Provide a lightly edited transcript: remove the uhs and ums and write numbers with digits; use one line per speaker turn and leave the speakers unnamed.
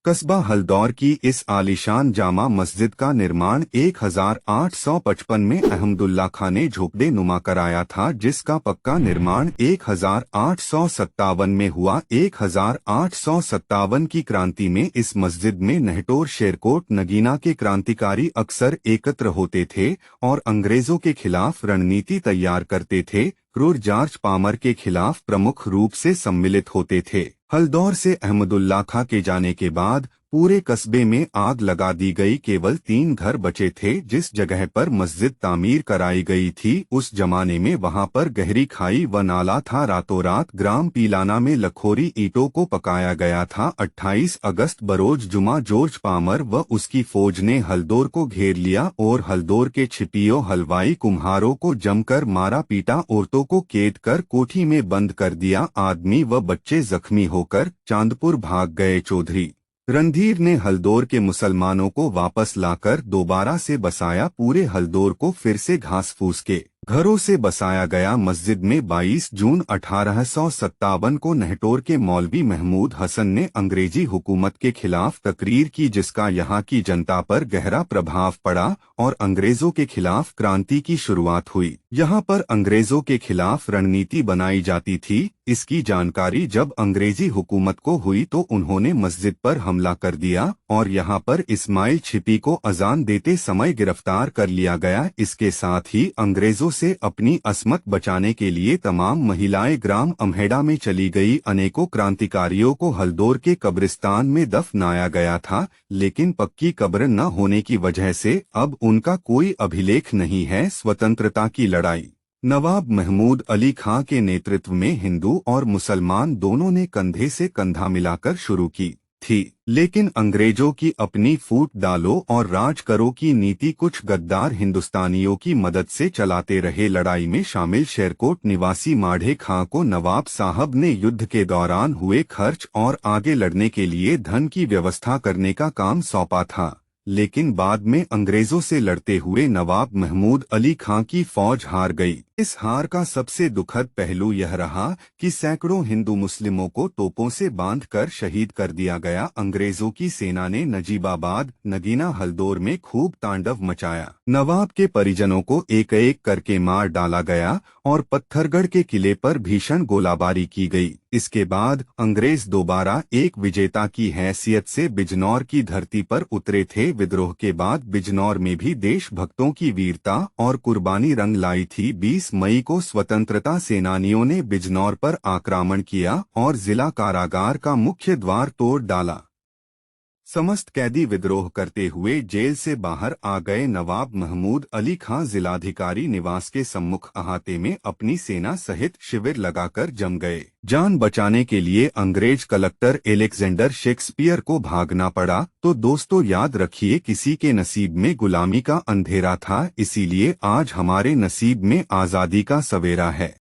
कस्बा हल्दौर की इस आलीशान जामा मस्जिद का निर्माण 1855 में अहमदुल्ला खां ने झोपड़े नुमा कराया था, जिसका पक्का निर्माण 1857 में हुआ। 1857 की क्रांति में इस मस्जिद में नहटोर, शेरकोट, नगीना के क्रांतिकारी अक्सर एकत्र होते थे और अंग्रेजों के खिलाफ रणनीति तैयार करते थे। क्रूर जॉर्ज पामर के खिलाफ प्रमुख रूप से सम्मिलित होते थे। हल्दौर से अहमदुल्ला खां के जाने के बाद पूरे कस्बे में आग लगा दी गई। केवल 3 घर बचे थे। जिस जगह पर मस्जिद तामीर कराई गई थी, उस जमाने में वहां पर गहरी खाई व नाला था। रातों रात ग्राम पीलाना में लखोरी ईंटों को पकाया गया था। 28 अगस्त बरोज जुमा जॉर्ज पामर व उसकी फौज ने हल्दौर को घेर लिया और हल्दौर के छिपियों, हलवाई, कुम्हारों को जमकर मारा पीटा। औरतों को कैद कर कोठी में बंद कर दिया। आदमी व बच्चे जख्मी होकर चांदपुर भाग गए। चौधरी रणधीर ने हल्दौर के मुसलमानों को वापस लाकर दोबारा से बसाया। पूरे हल्दौर को फिर से घास फूस के घरों से बसाया गया। मस्जिद में 22 जून 1857 को नहटोर के मौलवी महमूद हसन ने अंग्रेजी हुकूमत के खिलाफ तकरीर की, जिसका यहाँ की जनता पर गहरा प्रभाव पड़ा और अंग्रेजों के खिलाफ क्रांति की शुरुआत हुई। यहाँ पर अंग्रेजों के खिलाफ रणनीति बनाई जाती थी। इसकी जानकारी जब अंग्रेजी हुकूमत को हुई तो उन्होंने मस्जिद पर हमला कर दिया और यहाँ पर इस्माइल छिपी को अजान देते समय गिरफ्तार कर लिया गया। इसके साथ ही अंग्रेजों से अपनी अस्मत बचाने के लिए तमाम महिलाएं ग्राम अम्हेड़ा में चली गई। अनेकों क्रांतिकारियों को हल्दौर के कब्रिस्तान में दफनाया गया था, लेकिन पक्की कब्र न होने की वजह से अब उनका कोई अभिलेख नहीं है। स्वतंत्रता की लड़ाई नवाब महमूद अली खां के नेतृत्व में हिंदू और मुसलमान दोनों ने कंधे से कंधा मिलाकर शुरू की थी, लेकिन अंग्रेजों की अपनी फूट डालो और राज करो की नीति कुछ गद्दार हिंदुस्तानियों की मदद से चलाते रहे। लड़ाई में शामिल शेरकोट निवासी माढ़े खां को नवाब साहब ने युद्ध के दौरान हुए खर्च और आगे लड़ने के लिए धन की व्यवस्था करने का काम सौंपा था, लेकिन बाद में अंग्रेजों से लड़ते हुए नवाब महमूद अली खां की फौज हार गई। इस हार का सबसे दुखद पहलू यह रहा कि सैकड़ों हिंदू मुस्लिमों को तोपों से बांधकर शहीद कर दिया गया। अंग्रेजों की सेना ने नजीबाबाद, नगीना, हल्दौर में खूब तांडव मचाया। नवाब के परिजनों को एक एक करके मार डाला गया और पत्थरगढ़ के किले पर भीषण गोलाबारी की गई। इसके बाद अंग्रेज दोबारा एक विजेता की हैसियत से बिजनौर की धरती पर उतरे थे। विद्रोह के बाद बिजनौर में भी देशभक्तों की वीरता और कुर्बानी रंग लाई थी। 20 मई को स्वतंत्रता सेनानियों ने बिजनौर पर आक्रमण किया और जिला कारागार का मुख्य द्वार तोड़ डाला। समस्त कैदी विद्रोह करते हुए जेल से बाहर आ गए। नवाब महमूद अली खां जिलाधिकारी निवास के सम्मुख अहाते में अपनी सेना सहित शिविर लगाकर जम गए। जान बचाने के लिए अंग्रेज कलेक्टर एलेक्जेंडर शेक्सपियर को भागना पड़ा। तो दोस्तों याद रखिए, किसी के नसीब में गुलामी का अंधेरा था, इसीलिए आज हमारे नसीब में आजादी का सवेरा है।